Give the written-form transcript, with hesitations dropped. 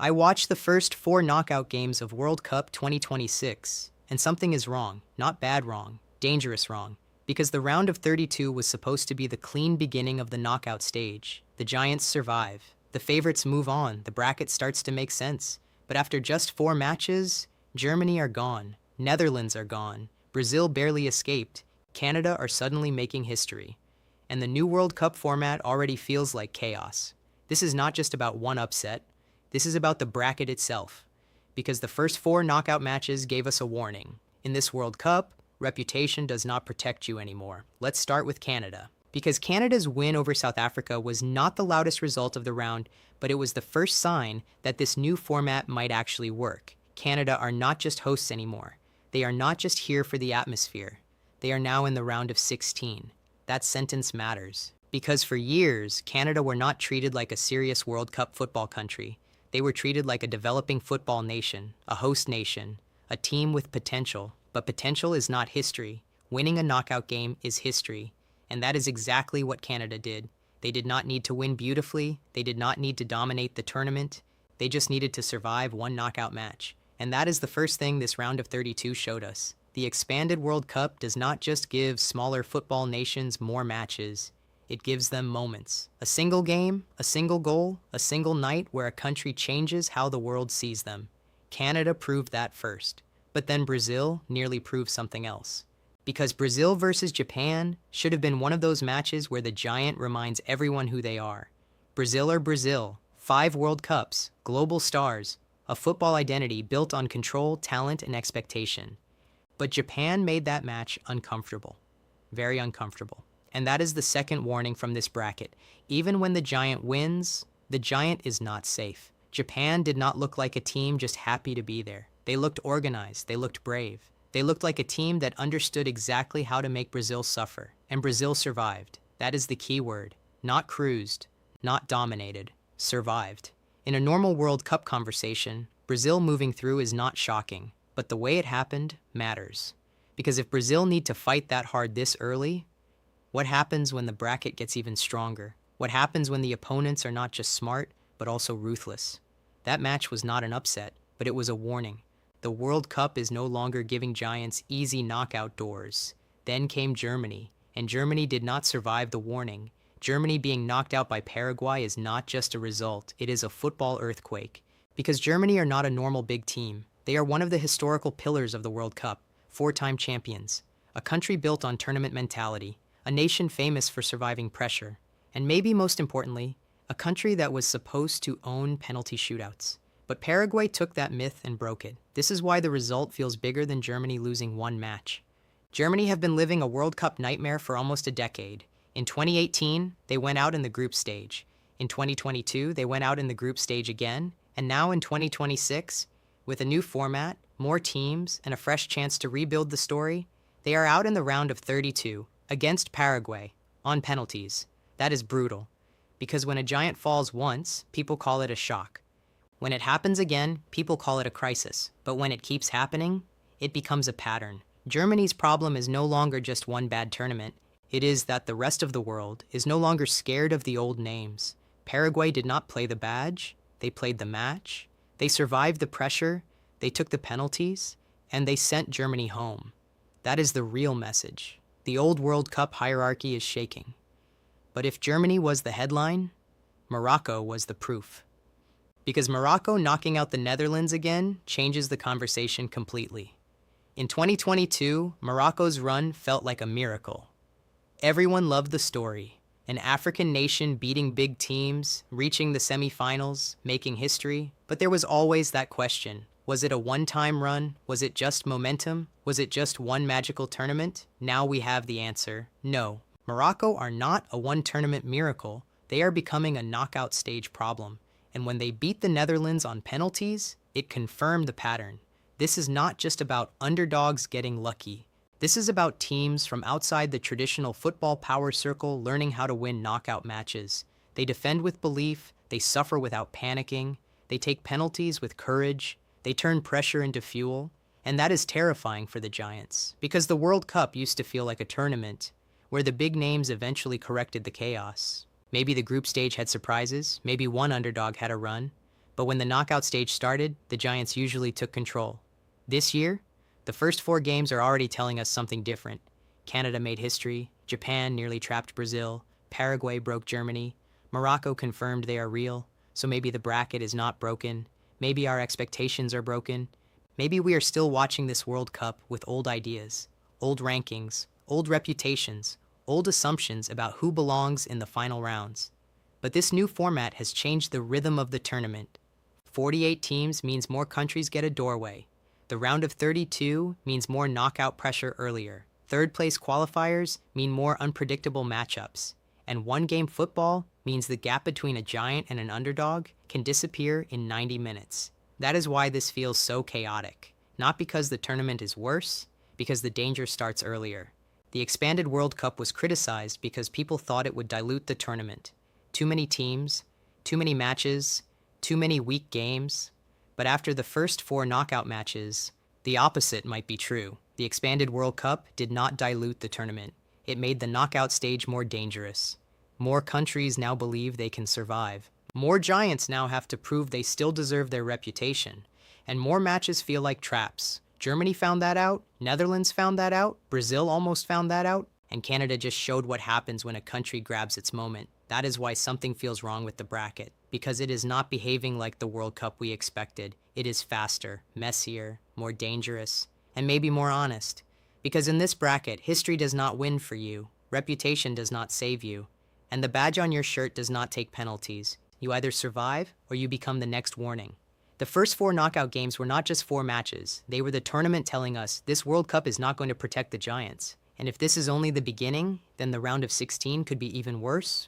I watched the first 4 knockout games of World Cup 2026, and something is wrong. Not bad wrong, dangerous wrong. Because the round of 32 was supposed to be the clean beginning of the knockout stage. The giants survive. The favorites move on. The bracket starts to make sense. But after just 4 matches, Germany are gone. Netherlands are gone. Brazil barely escaped. Canada are suddenly making history. And the new World Cup format already feels like chaos. This is not just about one upset. This is about the bracket itself. Because the first 4 knockout matches gave us a warning. In this World Cup, reputation does not protect you anymore. Let's start with Canada. Because Canada's win over South Africa was not the loudest result of the round, but it was the first sign that this new format might actually work. Canada are not just hosts anymore. They are not just here for the atmosphere. They are now in the round of 16. That sentence matters. Because for years, Canada were not treated like a serious World Cup football country. They were treated like a developing football nation, a host nation, a team with potential. But potential is not history. Winning a knockout game is history. And that is exactly what Canada did. They did not need to win beautifully. They did not need to dominate the tournament. They just needed to survive 1 knockout match. And that is the first thing this round of 32 showed us. The expanded World Cup does not just give smaller football nations more matches. It gives them moments. A single game, a single goal, a single night where a country changes how the world sees them. Canada proved that first. But then Brazil nearly proved something else. Because Brazil versus Japan should have been one of those matches where the giant reminds everyone who they are. Brazil are Brazil, 5 World Cups, global stars, a football identity built on control, talent, and expectation. But Japan made that match uncomfortable. Very uncomfortable. And that is the second warning from this bracket. Even when the giant wins, the giant is not safe. Japan did not look like a team just happy to be there. They looked organized. They looked brave. They looked like a team that understood exactly how to make Brazil suffer. And Brazil survived. That is the key word. Not cruised, not dominated, survived. In a normal World Cup conversation, Brazil moving through is not shocking, but the way it happened matters. Because if Brazil need to fight that hard this early, what happens when the bracket gets even stronger? What happens when the opponents are not just smart, but also ruthless? That match was not an upset, but it was a warning. The World Cup is no longer giving giants easy knockout doors. Then came Germany, and Germany did not survive the warning. Germany being knocked out by Paraguay is not just a result, it is a football earthquake. Because Germany are not a normal big team. They are one of the historical pillars of the World Cup, 4-time champions, a country built on tournament mentality, a nation famous for surviving pressure, and maybe most importantly, a country that was supposed to own penalty shootouts. But Paraguay took that myth and broke it. This is why the result feels bigger than Germany losing 1 match. Germany have been living a World Cup nightmare for almost a decade. In 2018, they went out in the group stage. In 2022, they went out in the group stage again. And now in 2026, with a new format, more teams, and a fresh chance to rebuild the story, they are out in the round of 32 against Paraguay on penalties. That is brutal. Because when a giant falls once, people call it a shock. When it happens again, people call it a crisis. But when it keeps happening, it becomes a pattern. Germany's problem is no longer just one bad tournament. It is that the rest of the world is no longer scared of the old names. Paraguay did not play the badge. They played the match. They survived the pressure. They took the penalties. And they sent Germany home. That is the real message. The old World Cup hierarchy is shaking. But if Germany was the headline, Morocco was the proof. Because Morocco knocking out the Netherlands again changes the conversation completely. In 2022, Morocco's run felt like a miracle. Everyone loved the story. An African nation beating big teams, reaching the semifinals, making history. But there was always that question. Was it a one-time run? Was it just momentum? Was it just one magical tournament? Now we have the answer. No. Morocco are not a one-tournament miracle. They are becoming a knockout stage problem. And when they beat the Netherlands on penalties, it confirmed the pattern. This is not just about underdogs getting lucky. This is about teams from outside the traditional football power circle learning how to win knockout matches. They defend with belief, they suffer without panicking, they take penalties with courage, they turn pressure into fuel, and that is terrifying for the Giants. Because the World Cup used to feel like a tournament where the big names eventually corrected the chaos. Maybe the group stage had surprises, maybe one underdog had a run, But when the knockout stage started, the Giants usually took control. This year, the first 4 games are already telling us something different. Canada made history, Japan nearly trapped Brazil, Paraguay broke Germany, Morocco confirmed they are real, so maybe the bracket is not broken, maybe our expectations are broken, maybe we are still watching this World Cup with old ideas, old rankings, old reputations, old assumptions about who belongs in the final rounds. But this new format has changed the rhythm of the tournament. 48 teams means more countries get a doorway. The round of 32 means more knockout pressure earlier. Third-place qualifiers mean more unpredictable matchups. And one-game football means the gap between a giant and an underdog can disappear in 90 minutes. That is why this feels so chaotic. Not because the tournament is worse, because the danger starts earlier. The expanded World Cup was criticized because people thought it would dilute the tournament. Too many teams, too many matches, too many weak games. But after the first 4 knockout matches, the opposite might be true. The expanded World Cup did not dilute the tournament. It made the knockout stage more dangerous. More countries now believe they can survive. More giants now have to prove they still deserve their reputation. And more matches feel like traps. Germany found that out, Netherlands found that out, Brazil almost found that out, and Canada just showed what happens when a country grabs its moment. That is why something feels wrong with the bracket, because it is not behaving like the World Cup we expected. It is faster, messier, more dangerous, and maybe more honest. Because in this bracket, history does not win for you, reputation does not save you, and the badge on your shirt does not take penalties. You either survive or you become the next warning. The first 4 knockout games were not just 4 matches. They were the tournament telling us this World Cup is not going to protect the Giants. And if this is only the beginning, then the round of 16 could be even worse,